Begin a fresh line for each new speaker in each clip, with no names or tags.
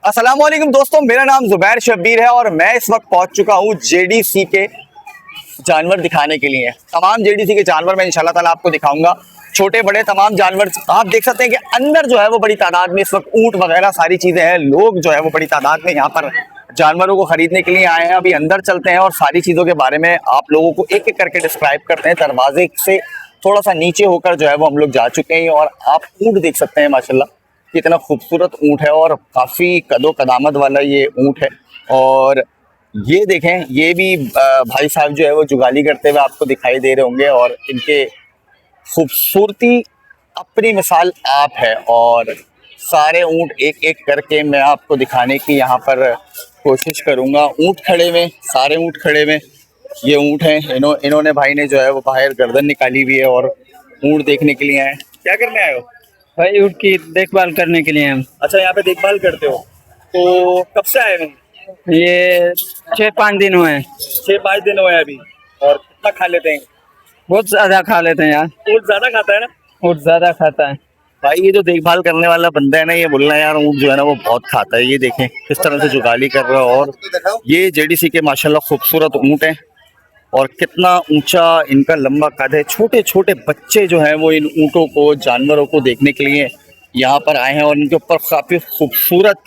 अस्सलाम वालेकुम दोस्तों, मेरा नाम जुबैर शब्बीर है और मैं इस वक्त पहुंच चुका हूं जेडीसी के जानवर दिखाने के लिए। तमाम जेडीसी के जानवर मैं इंशाल्लाह ताला आपको दिखाऊंगा, छोटे बड़े तमाम जानवर। आप देख सकते हैं कि अंदर जो है वो बड़ी तादाद में इस वक्त ऊंट वगैरह सारी चीजें हैं। लोग जो है वो बड़ी तादाद में यहाँ पर जानवरों को खरीदने के लिए आए हैं। अभी अंदर चलते हैं और सारी चीजों के बारे में आप लोगों को एक एक करके डिस्क्राइब करते हैं। दरवाजे से थोड़ा सा नीचे होकर जो है वो हम लोग जा चुके हैं और आप ऊंट देख सकते हैं माशाल्लाह कितना खूबसूरत ऊंट है और काफ़ी कदो कदामत वाला ये ऊंट है। और ये देखें, ये भी भाई साहब जो है वो जुगाली करते हुए आपको दिखाई दे रहे होंगे और इनके खूबसूरती अपनी मिसाल आप है। और सारे ऊंट एक एक करके मैं आपको दिखाने की यहाँ पर कोशिश करूँगा। ऊंट खड़े में, सारे ऊंट खड़े में, ये ऊंट हैं। इन्होंने भाई ने जो है वो बाहर गर्दन निकाली हुई है और ऊंट देखने के लिए आए। क्या करने आए हो
भाई? ऊँट की देखभाल करने के लिए हम।
अच्छा, यहाँ पे देखभाल करते हो, तो कब से आए हैं?
ये 6-5 दिन हुए हैं।
6-5 दिन हुए हैं अभी। और कितना खा लेते हैं?
बहुत ज्यादा खा लेते हैं यार।
ऊँट ज्यादा खाता है ना
ऊँट ज्यादा खाता है।
भाई। ये जो देखभाल करने वाला बंदा है ना, ये बोल रहा है यार ऊँट जो है ना वो बहुत खाता है। ये देखें किस तरह से जुगाली कर रहा है। और ये जेडीसी के माशाल्लाह खूबसूरत ऊँट हैं और कितना ऊंचा इनका लंबा कद है। छोटे छोटे बच्चे जो हैं वो इन ऊँटों को, जानवरों को देखने के लिए यहाँ पर आए हैं और इनके ऊपर काफ़ी खूबसूरत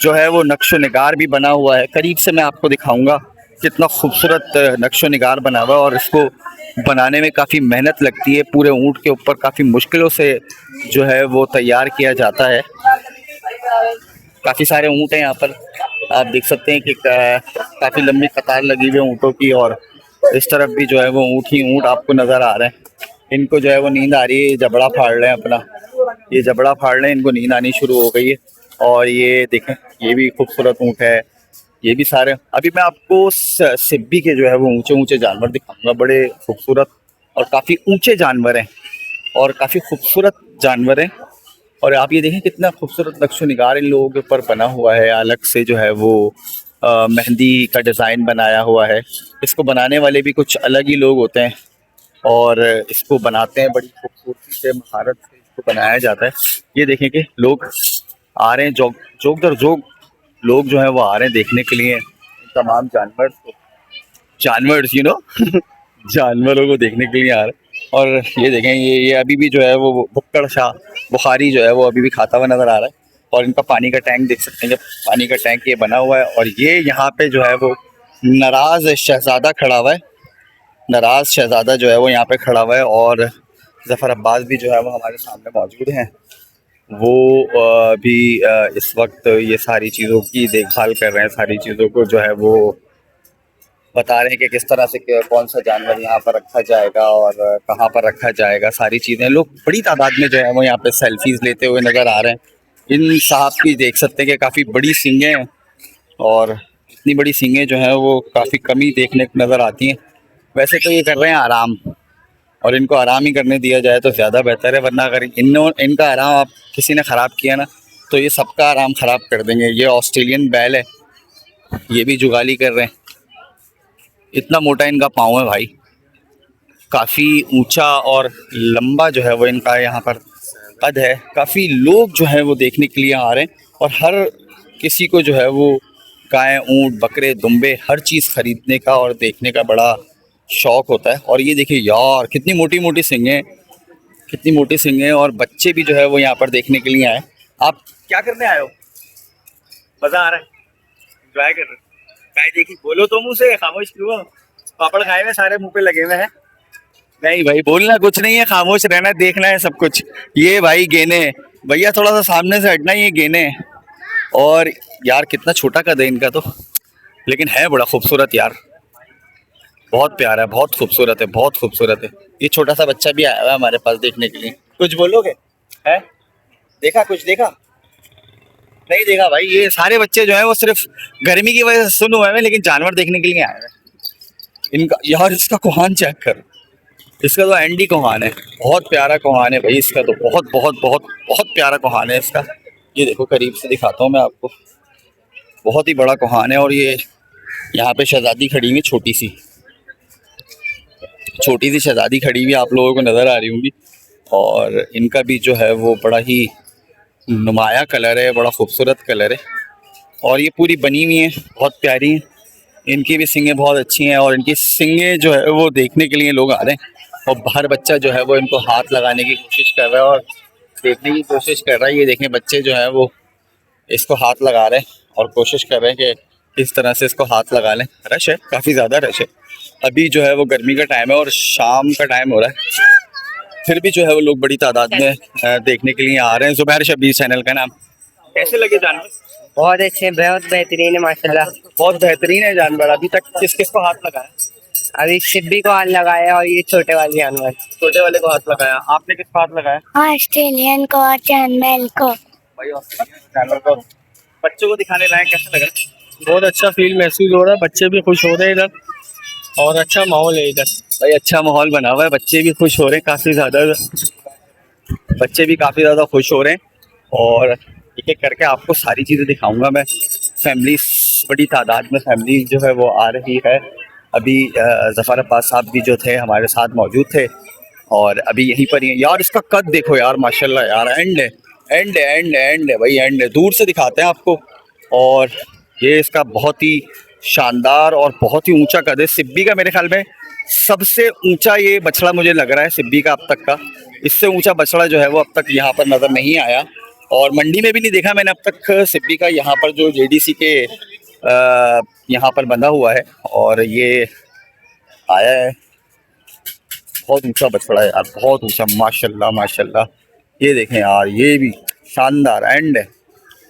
जो है वो नक्शो निगार भी बना हुआ है। करीब से मैं आपको दिखाऊंगा कितना खूबसूरत नक्शो निगार बना हुआ है और इसको बनाने में काफ़ी मेहनत लगती है। पूरे ऊँट के ऊपर काफ़ी मुश्किलों से जो है वो तैयार किया जाता है। काफ़ी सारे ऊँट हैं यहाँ पर, आप देख सकते हैं कि काफ़ी लंबी कतार लगी हुई है ऊँटों की। और इस तरफ भी जो है वो ऊँट ही ऊँट आपको नज़र आ रहे हैं। इनको जो है वो नींद आ रही है, जबड़ा फाड़ रहे हैं अपना, ये जबड़ा फाड़ रहे हैं, इनको नींद आनी शुरू हो गई है। और ये देखें, ये भी खूबसूरत ऊँट है। ये भी सारे, अभी मैं आपको सिब्बी के जो है वो ऊंचे ऊंचे जानवर दिखाऊंगा। बड़े खूबसूरत और काफ़ी ऊंचे जानवर हैं और काफ़ी खूबसूरत जानवर हैं। और आप ये देखें कितना खूबसूरत नक्शो निगार इन लोगों के ऊपर बना हुआ है। अलग से जो है वो मेहंदी का डिज़ाइन बनाया हुआ है। इसको बनाने वाले भी कुछ अलग ही लोग होते हैं और इसको बनाते हैं बड़ी खूबसूरती से, महारत से इसको बनाया जाता है। ये देखें कि लोग आ रहे हैं, जोक दर जोक लोग जो है वो आ रहे हैं देखने के लिए तमाम जानवर जानवरों को देखने के लिए आ रहे हैं। और ये देखें, ये अभी भी जो है वो भुक्कड़ शाह बुखारी जो है वो अभी भी खाता हुआ नज़र आ रहा है। और इनका पानी का टैंक देख सकते हैं, जब पानी का टैंक ये बना हुआ है। और ये यहाँ पे जो है वो नाराज़ शहज़ादा खड़ा हुआ है। नाराज़ शहज़ादा जो है वो यहाँ पे खड़ा हुआ है। और ज़फ़र अब्बास भी जो है वो हमारे सामने मौजूद हैं। वो भी इस वक्त ये सारी चीज़ों की देखभाल कर रहे हैं। सारी चीज़ों को जो है वो बता रहे हैं कि किस तरह से कौन सा जानवर यहाँ पर रखा जाएगा और कहाँ पर रखा जाएगा। सारी चीज़ें, लोग बड़ी तादाद में जो है वो यहाँ पे सेल्फीज़ लेते हुए नज़र आ रहे हैं। इन साहब की देख सकते हैं कि काफ़ी बड़ी सींगें हैं और इतनी बड़ी सींगें जो हैं वो काफ़ी कम ही देखने को नज़र आती हैं। वैसे तो ये कर रहे हैं आराम, और इनको आराम ही करने दिया जाए तो ज़्यादा बेहतर है। वरना अगर इनका आराम आप किसी ने ख़राब किया ना तो ये सबका आराम ख़राब कर देंगे। ये ऑस्ट्रेलियन बैल है, ये भी जुगाली कर रहे हैं। इतना मोटा इनका पाँव है भाई, काफ़ी ऊंचा और लंबा जो है वो इनका यहाँ पर कद है। काफ़ी लोग जो है वो देखने के लिए आ रहे हैं और हर किसी को जो है वो गाय, ऊँट, बकरे, दुम्बे, हर चीज़ ख़रीदने का और देखने का बड़ा शौक़ होता है। और ये देखिए यार कितनी मोटी मोटी सींगें, कितनी मोटी सींगें। और बच्चे भी जो है वो यहाँ पर देखने के लिए आए। आप क्या करने आए हो? मज़ा आ रहा है, एंजॉय कर रहे हो? गाय देखी, बोलो तो मुँह से, खामोश क्यों हो? पापड़ खाए हुए सारे मुंह पे लगे हुए हैं। नहीं भाई, बोलना कुछ नहीं है, खामोश रहना, देखना है सब कुछ। ये भाई गेने, भैया थोड़ा सा सामने से हटना, ये गेने। और यार कितना छोटा कद है इनका तो, लेकिन है बड़ा खूबसूरत यार, बहुत प्यारा है, बहुत खूबसूरत है, बहुत खूबसूरत है। ये छोटा सा बच्चा भी आया हुआ है हमारे पास देखने के लिए। कुछ बोलोगे? है देखा? कुछ देखा? नहीं देखा भाई। ये सारे बच्चे जो है वो सिर्फ गर्मी की वजह से सुन हुए हैं, लेकिन जानवर देखने के लिए आए हैं। इनका यार, इसका कोहान चेक कर, इसका तो एंडी कोहान है, बहुत प्यारा कोहान है भाई इसका तो, बहुत बहुत बहुत बहुत प्यारा कोहान है इसका। ये देखो करीब से दिखाता हूँ मैं आपको, बहुत ही बड़ा कोहान है। और ये यहाँ पे शहजादी खड़ी हुई, छोटी सी शहजादी खड़ी हुई आप लोगों को नज़र आ रही होंगी। और इनका भी जो है वो बड़ा ही नुमाया कलर है, बड़ा खूबसूरत कलर है। और ये पूरी बनी हुई है, बहुत प्यारी है। इनकी भी सींगें बहुत अच्छी हैं और इनकी सींगें जो है वो देखने के लिए लोग आ रहे हैं और हर बच्चा जो है वो इनको हाथ लगाने की कोशिश कर रहा है और देखने की कोशिश कर रहा है। ये देखें बच्चे जो है वो इसको हाथ लगा रहे हैं और कोशिश कर रहे हैं कि इस तरह से इसको हाथ लगा लें। रश है, काफ़ी ज़्यादा रश है। अभी जो है वो गर्मी का टाइम है और शाम का टाइम हो रहा है, फिर भी जो है वो लोग बड़ी तादाद में देखने के लिए आ रहे हैं। ज़ुबैर शबीर चैनल का नाम। कैसे लगे जानवर?
बहुत अच्छे, बहुत बेहतरीन है माशाल्लाह।
बहुत बेहतरीन है जानवर। अभी तक किस किस को हाथ लगाया?
अभी सिब्बी को हाथ लगाया और ये छोटे वाले जानवर।
छोटे वाले को हाथ लगाया। आपने किसको हाथ लगाया?
ऑस्ट्रेलियन को और चैनल को।
भाई ऑस्ट्रेलियन जानवर को बच्चों को दिखाने लायक कैसा लगा?
बहुत अच्छा फील महसूस हो रहा है, बच्चे भी खुश हो रहे हैं इधर और अच्छा माहौल है इधर।
भाई अच्छा माहौल बना हुआ है, बच्चे भी खुश हो रहे हैं, काफ़ी ज़्यादा बच्चे भी काफ़ी ज़्यादा खुश हो रहे हैं। और एक एक करके आपको सारी चीज़ें दिखाऊंगा मैं। फैमिली, बड़ी तादाद में फैमिली जो है वो आ रही है। अभी ज़फ़र अब्बास साहब भी जो थे हमारे साथ मौजूद थे और अभी यहीं पर ही हैं। यार इसका कद देखो यार, माशाल्लाह यार, एंड है, एंड है, एंड है, एंड है भाई, एंड है। दूर से दिखाते हैं आपको। और ये इसका बहुत ही शानदार और बहुत ही ऊंचा कद है। सिब्बी का मेरे ख्याल में सबसे ऊंचा ये बछड़ा मुझे लग रहा है, सिब्बी का अब तक का। इससे ऊंचा बछड़ा जो है वो अब तक यहाँ पर नज़र नहीं आया और मंडी में भी नहीं देखा मैंने अब तक सिब्बी का। यहाँ पर जो जेडीसी के यहाँ पर बंधा हुआ है और ये आया है। बहुत ऊंचा बछड़ा है यार, बहुत ऊंचा, माशाल्लाह माशाल्लाह। ये देखें यार, ये भी शानदार एंड है,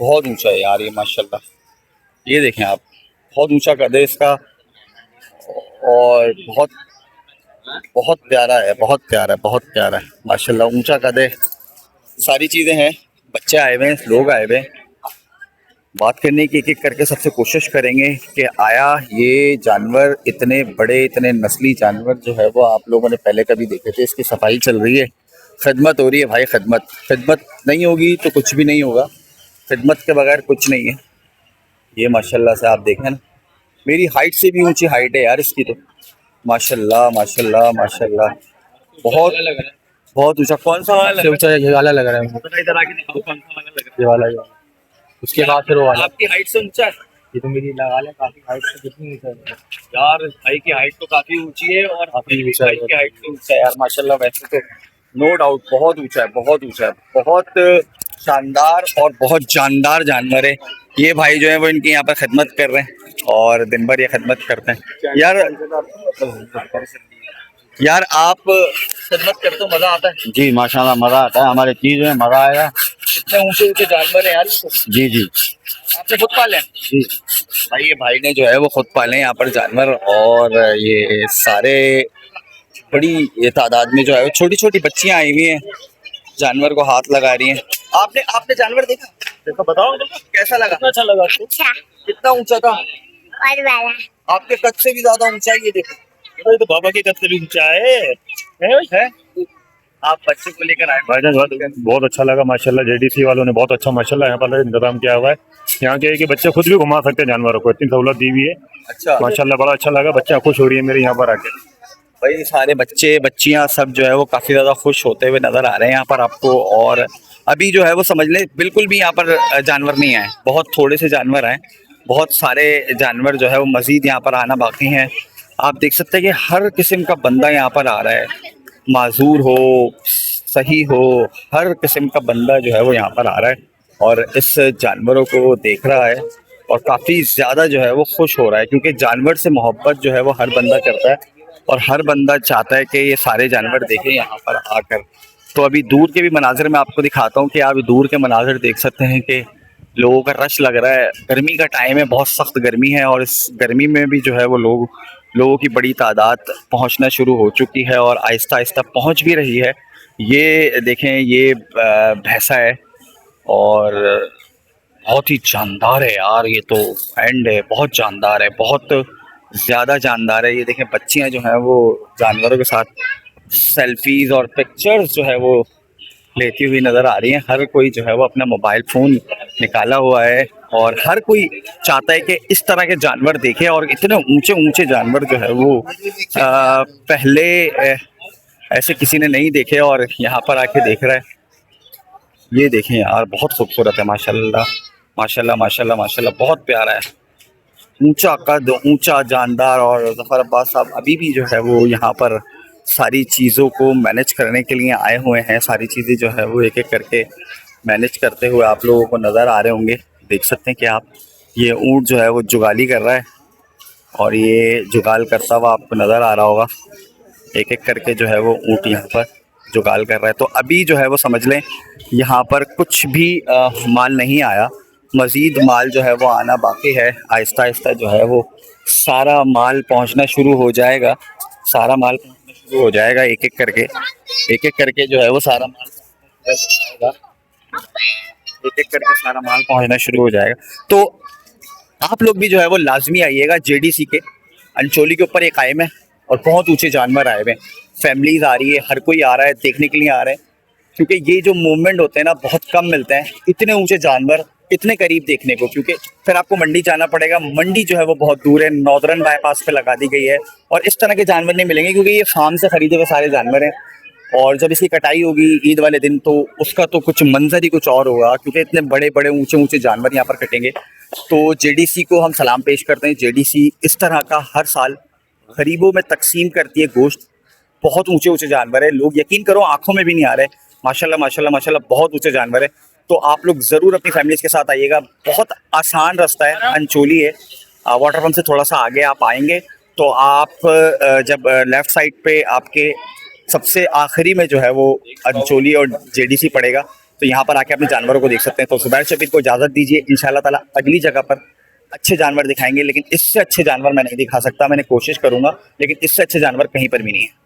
बहुत ऊंचा है यार ये, माशाल्लाह। ये देखें आप, बहुत ऊंचा कद है इसका और बहुत बहुत प्यारा है, बहुत प्यारा है, बहुत प्यारा है माशाल्लाह। ऊंचा कद है, सारी चीज़ें हैं। बच्चे आए हुए हैं, लोग आए हुए हैं। बात करने की एक एक करके सबसे कोशिश करेंगे कि आया ये जानवर, इतने बड़े, इतने नस्ली जानवर जो है वो आप लोगों ने पहले कभी देखे थे। इसकी सफाई चल रही है, खिदमत हो रही है भाई, खिदमत। खिदमत नहीं होगी तो कुछ भी नहीं होगा, खिदमत के बगैर कुछ नहीं है। ये माशाल्लाह से आप देखें ना, मेरी हाइट से भी ऊंची हाइट है यार इसकी तो, माशाल्लाह माशाल्लाह माशाल्लाह। बहुत बहुत ऊंचा। कौन सा वाला लग रहा है?
ये वाला लग रहा है मुझे।
इधर आके दिखाओ कौन सा वाला लग रहा है।
ये वाला, उसके बाद फिर वो वाला।
आपकी हाइट से ऊंचा है
ये तो मेरी लगा ले, काफी हाइट से कितनी ऊंचा है
यार। भाई की हाइट तो काफी ऊंची है और
काफी
भाई
ऊंचा है।
की हाइट से ऊंचा है यार माशाल्लाह। वैसे तो नो डाउट बहुत ऊंचा है, बहुत ऊंचा है, बहुत शानदार और बहुत जानदार जानवर है। ये भाई जो है वो इनकी यहाँ पर खिदमत कर रहे हैं और दिन भर ये खिदमत करते हैं। यार आप खिदमत करते हो, मजा आता है?
जी माशाल्लाह मज़ा आता है, हमारी चीज़ में मज़ा आएगा।
इतने ऊंचे ऊंचे जानवर हैं यार ये तो।
जी जी
आपने खुद पाले हैं?
जी
भाई ये भाई ने जो है वो खुद पाले हैं यहाँ पर जानवर और ये सारे बड़ी ये तादाद में जो है वो छोटी छोटी बच्चियां आई हुई हैं, जानवर को हाथ लगा रही हैं। आपने आपने जानवर देखा? देखो, बताओ कैसा लगा? अच्छा लगा आपको?
अच्छा
कितना ऊंचा था?
और वाला
आपके कद से भी ज्यादा ऊंचा है ये, देखो।
तो बाबा के कद से भी ऊंचा है।
आप बच्चे को लेकर आए?
भाईजान बहुत अच्छा लगा माशाल्लाह। जेडीसी वालों ने बहुत अच्छा माशाल्लाह यहाँ पर इंतजाम किया हुआ है। यहाँ के है कि बच्चे खुद भी घुमा सकते हैं जानवरों को, इतनी सहूलत दी हुई है।
अच्छा
माशाल्लाह बड़ा अच्छा लगा, बच्चा खुश हो रही है मेरे यहाँ पर आके।
भाई, सारे बच्चे बच्चियां सब जो है वो काफी ज्यादा खुश होते हुए नजर आ रहे हैं यहाँ पर आपको। और अभी जो है वो समझ लें बिल्कुल भी यहाँ पर जानवर नहीं आए, बहुत थोड़े से जानवर आए। बहुत सारे जानवर जो है वो मजीद यहाँ पर आना बाकी हैं। आप देख सकते हैं कि हर किस्म का बंदा यहाँ पर आ रहा है, माजूर हो, सही हो, हर किस्म का बंदा जो है वो यहाँ पर आ रहा है और इस जानवरों को देख रहा है और काफ़ी ज़्यादा जो है वो खुश हो रहा है, क्योंकि जानवर से मोहब्बत जो है वो हर बंदा करता है और हर बंदा चाहता है कि ये सारे जानवर देखें यहाँ पर आकर। तो अभी दूर के भी मनाजिर मैं आपको दिखाता हूँ कि आप दूर के मनाजिर देख सकते हैं कि लोगों का रश लग रहा है। गर्मी का टाइम है, बहुत सख्त गर्मी है और इस गर्मी में भी जो है वो लोगों की बड़ी तादाद पहुंचना शुरू हो चुकी है और आहिस्ता आहिस्ता पहुंच भी रही है। ये देखें, ये भैंसा है और बहुत ही जानदार है यार ये तो, एंड है, बहुत जानदार है, बहुत ज़्यादा जानदार है। ये देखें, बच्चियां जो हैं वो जानवरों के साथ सेल्फीज़ और पिक्चर्स जो है वो लेती हुई नज़र आ रही हैं। हर कोई जो है वो अपना मोबाइल फ़ोन निकाला हुआ है और हर कोई चाहता है कि इस तरह के जानवर देखे और इतने ऊंचे ऊंचे जानवर जो है वो पहले ऐसे किसी ने नहीं देखे और यहाँ पर आके देख रहा है। ये देखें यार, बहुत खूबसूरत है माशाल्लाह। माशाल्लाह माशाल्लाह माशाल्लाह, बहुत प्यारा है, ऊंचा कद, ऊंचा जानदार। और जफ़र अब्बास साहब अभी भी जो है वो यहाँ पर सारी चीज़ों को मैनेज करने के लिए आए हुए हैं। सारी चीज़ें जो है वो एक एक करके मैनेज करते हुए आप लोगों को नज़र आ रहे होंगे। देख सकते हैं कि आप, ये ऊँट जो है वो जुगाली कर रहा है और ये जुगाल करता हुआ आपको नज़र आ रहा होगा। एक एक करके जो है वो ऊँट यहाँ पर जुगाल कर रहा है। तो अभी जो है वो समझ लें यहाँ पर कुछ भी माल नहीं आया, मज़ीद माल जो है वो आना बाकी है। आहिस्ता आहिस्ता जो है वो सारा माल पहुँचना शुरू हो जाएगा, सारा माल पहुँचना शुरू हो जाएगा। एक एक करके जो है वो सारा माल पहुँचना, एक एक करके सारा माल पहुँचना शुरू हो जाएगा। तो आप लोग भी जो है वो लाजमी आइएगा। जेडीसी के अंचोली के ऊपर एक कायम है और बहुत ऊंचे जानवर आए हुए हैं, फैमिलीज आ रही है, हर कोई आ रहा है, देखने के लिए आ रहा है, क्योंकि ये जो मूवमेंट होते हैं ना बहुत कम मिलते हैं, इतने ऊंचे जानवर इतने करीब देखने को। क्योंकि फिर आपको मंडी जाना पड़ेगा, मंडी जो है वो बहुत दूर है, नॉर्दर्न बाईपास पे लगा दी गई है और इस तरह के जानवर नहीं मिलेंगे क्योंकि ये फार्म से खरीदे हुए सारे जानवर हैं। और जब इसकी कटाई होगी ईद वाले दिन तो उसका तो कुछ मंजर ही कुछ और होगा, क्योंकि इतने बड़े बड़े ऊंचे ऊंचे जानवर यहाँ पर कटेंगे। तो जेडीसी को हम सलाम पेश करते हैं। जेडीसी इस तरह का हर साल गरीबों में तकसीम करती है गोश्त। बहुत ऊंचे ऊंचे जानवर है, लोग यकीन करो आंखों में भी नहीं आ रहे। माशाल्लाह माशाल्लाह माशाल्लाह, बहुत ऊंचे जानवर है। तो आप लोग ज़रूर अपनी फैमिलीज के साथ आइएगा। बहुत आसान रास्ता है, अंचोली है, वाटर पंप से थोड़ा सा आगे आप आएंगे तो आप जब लेफ़्ट साइड पे आपके सबसे आखिरी में जो है वो अंचोली और जेडीसी पड़ेगा, तो यहाँ पर आके अपने जानवरों को देख सकते हैं। तो ज़ुबैर शबीर को इजाज़त दीजिए, इंशाल्लाह ताला अगली जगह पर अच्छे जानवर दिखाएंगे, लेकिन इससे अच्छे जानवर मैं नहीं दिखा सकता। मैंने कोशिश करूँगा, लेकिन इससे अच्छे जानवर कहीं पर भी नहीं है।